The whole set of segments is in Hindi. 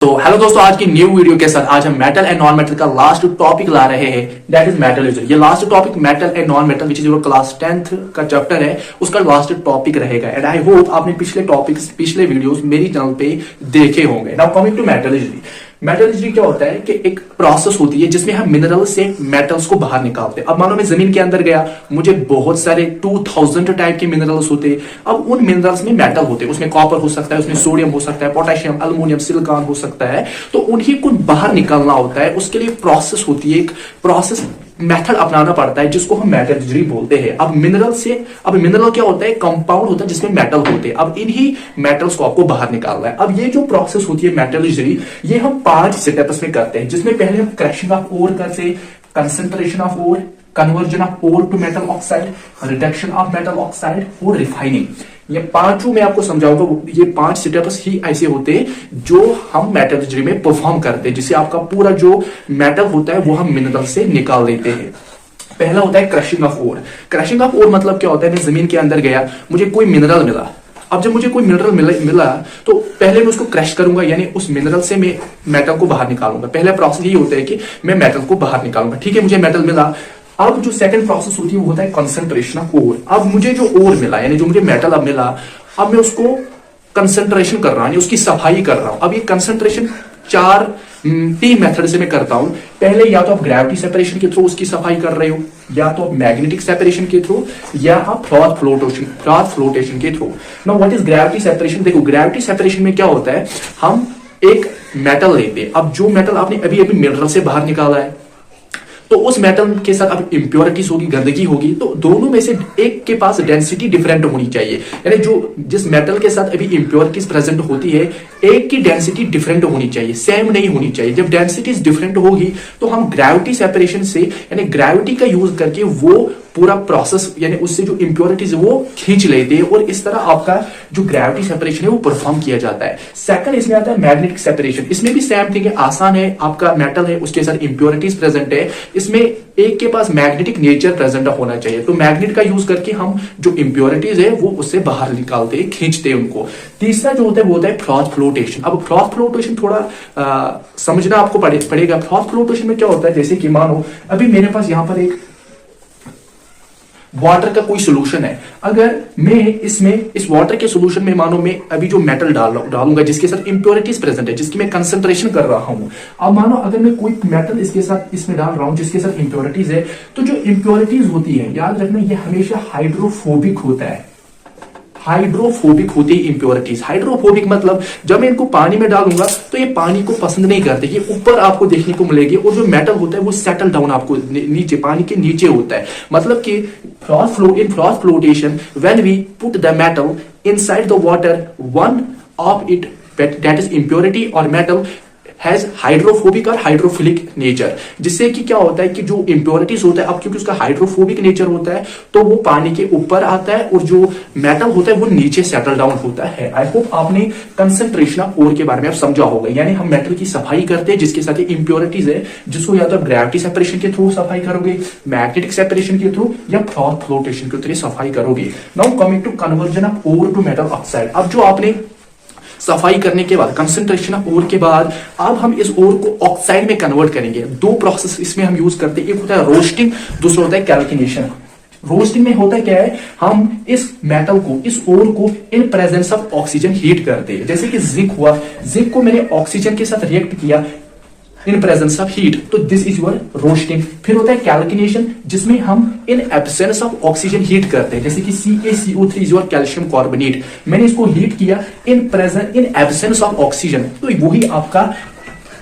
तो हेलो दोस्तों, आज की न्यू वीडियो के साथ आज हम मेटल एंड नॉन मेटल का लास्ट टॉपिक ला रहे हैं, दैट इज मेटलर्जी। ये last topic metal and non metal which is your class 10th का चैप्टर है, उसका लास्ट टॉपिक रहेगा। एंड आई होप आपने पिछले टॉपिक्स, पिछले वीडियोस मेरी चैनल पे देखे होंगे। Now coming to metallurgy. Metallurgy क्या होता है कि एक प्रोसेस होती है जिसमें हम मिनरल से मेटल्स को बाहर निकालते हैं। अब मानो मैं जमीन के अंदर गया, मुझे बहुत सारे 2000 टाइप के मिनरल्स होते हैं। अब उन मिनरल्स में मेटल होते हैं, उसमें कॉपर हो सकता है, उसमें सोडियम हो सकता है, पोटेशियम, एल्युमिनियम, सिलिकॉन हो सकता है। तो उन्हीं को बाहर निकालना होता है, उसके लिए प्रोसेस होती है, एक प्रोसेस मेथड अपनाना पड़ता है जिसको हम मेटलर्जी बोलते हैं। अब मिनरल क्या होता है? कंपाउंड होता है जिसमें मेटल होते हैं। अब इन्हीं मेटल्स को आपको बाहर निकालना है। अब ये जो प्रोसेस होती है मेटलर्जी, ये हम 5 स्टेप्स में करते हैं, जिसमें पहले हम क्रशिंग ऑफ ओर करते हैं, concentration of ore, conversion of ore to metal oxide, reduction of metal oxide और रिफाइनिंग। ये पांचों मैं आपको समझाऊंगा। ये 5 स्टेप्स ही ऐसे होते हैं जो हम मेटलर्जी में परफॉर्म करते हैं, जिससे आपका पूरा जो मेटल होता है वो हम मिनरल से निकाल लेते हैं। पहला होता है crushing of ore. Crushing of ore मतलब क्या होता है? मैं जमीन के अंदर गया, मुझे कोई मिनरल मिला। अब जब मुझे कोई मिनरल मिला तो पहले मैं उसको क्रश करूंगा, यानी उस मिनरल से मैं मेटल को बाहर निकालूंगा। पहला प्रोसेस यही होता है कि मैं मेटल को बाहर निकालूंगा। ठीक है, मुझे मेटल मिला। अब जो सेकंड प्रोसेस होती है वो होता है कंसंट्रेशन ऑफ ओर। अब मुझे जो ओर मिला, यानी जो मुझे मेटल अब मिला, अब मैं उसको कंसंट्रेशन कर रहा हूं, उसकी सफाई कर रहा हूं। अब ये कंसंट्रेशन 3 मेथड से मैं करता हूं। पहले या तो आप ग्रेविटी सेपरेशन के थ्रू उसकी सफाई कर रहे हो, या तो आप मैग्नेटिक सेपरेशन के थ्रू, या आप फ्रॉथ फ्लोटेशन के through. Now what is gravity separation? देखो, ग्रेविटी सेपरेशन में क्या होता है, हम एक मेटल लेते हैं। अब जो मेटल आपने अभी मिनरल से बाहर निकाला है, तो उस मेटल के साथ अब इंप्योरिटीज होगी, गंदगी होगी, तो दोनों में से एक के पास डेंसिटी डिफरेंट होनी चाहिए। यानी जिस मेटल के साथ अभी इंप्योरिटीज प्रेजेंट होती है, एक की डेंसिटी डिफरेंट होनी चाहिए, सेम नहीं होनी चाहिए। जब डेंसिटीज डिफरेंट होगी तो हम ग्रेविटी सेपरेशन से, यानी ग्रेविटी का यूज करके वो पूरा प्रोसेस, यानी उससे जो इंप्योरिटीज है वो खींच लेते हैं, और इस तरह आपका जो ग्रेविटी सेपरेशन है वो परफॉर्म किया जाता है। सेकंड इसमें आता है मैग्नेटिक सेपरेशन। इसमें भी सेम थिंग है, आसान है। आपका मेटल है, उसके साथ इंप्योरिटीज प्रेजेंट है, इसमें एक के पास मैग्नेटिक नेचर प्रेजेंट होना चाहिए। तो मैग्नेट का यूज करके हम जो इंप्योरिटीज है वो उससे बाहर निकालते हैं, खींचते हैं उनको। तीसरा जो होता है वो होता है फ्रॉथ फ्लोटेशन। अब फ्रॉथ फ्लोटेशन थोड़ा समझना आपको पड़ेगा। फ्रॉथ फ्लोटेशन में क्या होता है, जैसे कि मानो अभी मेरे पास यहां पर एक वाटर का कोई सोल्यूशन है। अगर मैं इस वाटर के सोल्यूशन में मानो मैं अभी जो मेटल डालूंगा जिसके साथ इंप्योरिटीज प्रेजेंट है, जिसकी मैं कंसंट्रेशन कर रहा हूं। अब मानो अगर मैं कोई मेटल इसके साथ इसमें डाल रहा हूं जिसके साथ इंप्योरिटीज है, तो जो इंप्योरिटीज होती है, याद रखना, ये हमेशा हाइड्रोफोबिक होता है। हाइड्रोफोबिक होती है इंप्योरिटीज। हाइड्रोफोबिक मतलब जब मैं इनको पानी में डालूंगा तो ये पानी को पसंद नहीं करते, ये ऊपर आपको देखने को मिलेगी, और जो मेटल होता है वो सेटल डाउन आपको नीचे, पानी के नीचे होता है। मतलब कि froth flotation, when we put the metal inside the water, one of it, that is impurity और मेटल, हैज हाइड्रोफोबिक और हाइड्रोफिलिक नेचर। जिससे कि क्या होता है कि जो इंप्योरिटीज होता है, अब क्योंकि उसका हाइड्रोफोबिक नेचर होता है तो वो पानी के ऊपर आता है, और जो मेटल होता है वो नीचे सेटल डाउन होता है। आई होप आपने कंसंट्रेशन ऑफ ओर के बारे में आप समझा होगा। यानी हम मेटल की सफाई करते हैं जिसके साथ इंप्योरिटीज है, जिसको या तो आप ग्रेविटी सेपरेशन के थ्रू सफाई करोगे, मैग्नेटिक सेपरेशन के थ्रू, या फ्रॉथ फ्लोटेशन के थ्रू सफाई करोगे। Now coming to conversion of ore to metal oxide. अब जो आपने सफाई करने के बाद, कंसंट्रेशन ऑफ ओर के बाद, अब हम इस ओर को ऑक्साइड में कन्वर्ट करेंगे। 2 प्रोसेस इसमें हम यूज करते हैं, एक होता है रोस्टिंग, दूसरा होता है कैल्किनेशन। रोस्टिंग में होता क्या है, हम इस मेटल को, इस ओर को in presence of oxygen heat करते हैं। जैसे कि जिंक हुआ, जिंक को मैंने ऑक्सीजन के साथ रिएक्ट किया इन प्रेजेंस ऑफ हीट, तो दिस इज योर रोस्टिंग। फिर होता है कैल्किनेशन, जिसमें हम in absence of oxygen heat करते हैं। जैसे कि CaCO3 is your calcium carbonate, मैंने इसको हीट किया इन एब्सेंस ऑफ ऑक्सीजन, तो वही आपका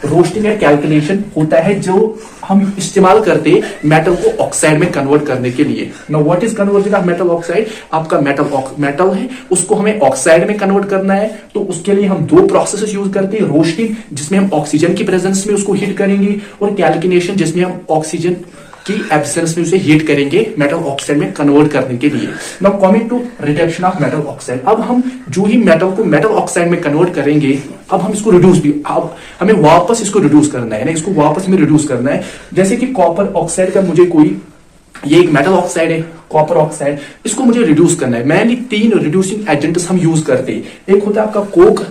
रोस्टिंग एंड कैल्कुलेशन होता है, जो हम इस्तेमाल करते हैं मेटल को ऑक्साइड में कन्वर्ट करने के लिए। Now what is conversion of metal oxide? आपका मेटल है, उसको हमें ऑक्साइड में कन्वर्ट करना है, तो उसके लिए हम 2 प्रोसेस यूज करते हैं। रोस्टिंग, जिसमें हम ऑक्सीजन की प्रेजेंस में उसको हीट करेंगे, और कैल्किनेशन, जिसमें हम ऑक्सीजन की एब्सेंस में उसे हीट करेंगे मेटल ऑक्साइड में कन्वर्ट करने के लिए। Now coming to reduction of metal oxide. अब हम जो ही मेटल को मेटल ऑक्साइड में कन्वर्ट करेंगे, अब हम इसको रिड्यूस भी, अब हमें वापस इसको रिड्यूस करना है, इसको वापस में रिड्यूस करना है। जैसे कि कॉपर ऑक्साइड का मुझे कोई, ये एक मेटल ऑक्साइड है, कॉपर ऑक्साइड, इसको मुझे रिड्यूस करना है। मैंने 3 रिड्यूसिंग एजेंट्स हम यूज करते हैं। एक होता है आपका कोक,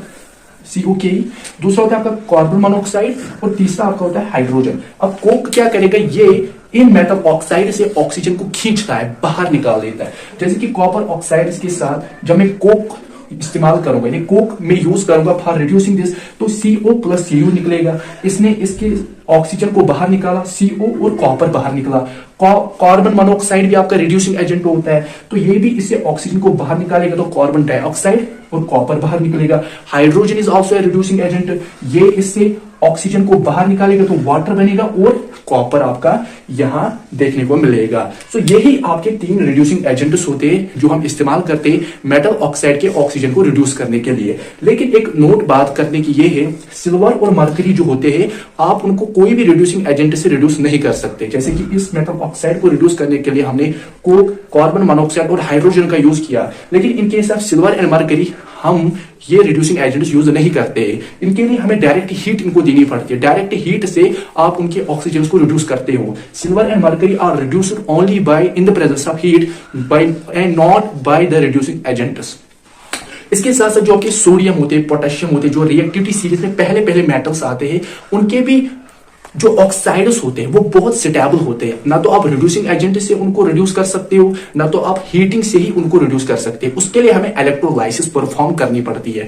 COKE, दूसरा होता है आपका कार्बन मोनोऑक्साइड और तीसरा आपका होता है हाइड्रोजन। अब कोक क्या करेगा, ये इन मेटल ऑक्साइड से ऑक्सीजन को खींचता है, बाहर निकाल देता है। जैसे कि कॉपर ऑक्साइड के साथ जब मैं कोक इस्तेमाल करूंगा, ये कोक में यूज करूंगा फॉर रिड्यूसिंग दिस, तो CO+Cu निकलेगा। इसने इसके ऑक्सीजन को बाहर निकाला, CO और कॉपर बाहर निकला। कार्बन मोनोऑक्साइड भी आपका रिड्यूसिंग एजेंट होता है, तो ये भी इससे ऑक्सीजन को बाहर निकालेगा, तो कार्बन डाइऑक्साइड और कॉपर बाहर निकलेगा। Hydrogen is also a reducing agent, ये इससे ऑक्सीजन को बाहर निकालेगा तो वाटर बनेगा और कॉपर आपका यहां देखने को मिलेगा। सो यही आपके 3 रिड्यूसिंग एजेंट्स होते हैं जो हम इस्तेमाल करते हैं मेटल ऑक्साइड के ऑक्सीजन को रिड्यूस करने के लिए। लेकिन एक नोट बात करने की ये है, सिल्वर और मरकरी जो होते हैं आप उनको कोई भी रिड्यूसिंग एजेंट से रिड्यूस नहीं कर सकते। जैसे कि इस मेटल ऑक्साइड को रिड्यूस करने के लिए हमने कोक, कार्बन मोनोऑक्साइड और हाइड्रोजन का यूज किया, लेकिन in case of silver and mercury हम ये रिड्यूसिंग एजेंट्स यूज नहीं करते। इनके लिए हमें डायरेक्ट हीट इनको देनी पड़ती है, डायरेक्ट हीट से आप उनके ऑक्सीजन को रिड्यूस करते हो। Silver and mercury are reduced only by in the presence of heat by and not by the reducing agents. इसके साथ साथ जो आपके सोडियम होते हैं, पोटेशियम होते हैं, जो रिएक्टिविटी सीरीज में पहले पहले मेटल्स आते हैं, उनके भी जो ऑक्साइड्स होते हैं वो बहुत स्टेबल होते हैं। ना तो आप रिड्यूसिंग एजेंट से उनको रिड्यूस कर सकते हो, ना तो आप हीटिंग से ही उनको रिड्यूस कर सकते हो। उसके लिए हमें इलेक्ट्रोलाइसिस परफॉर्म करनी पड़ती है।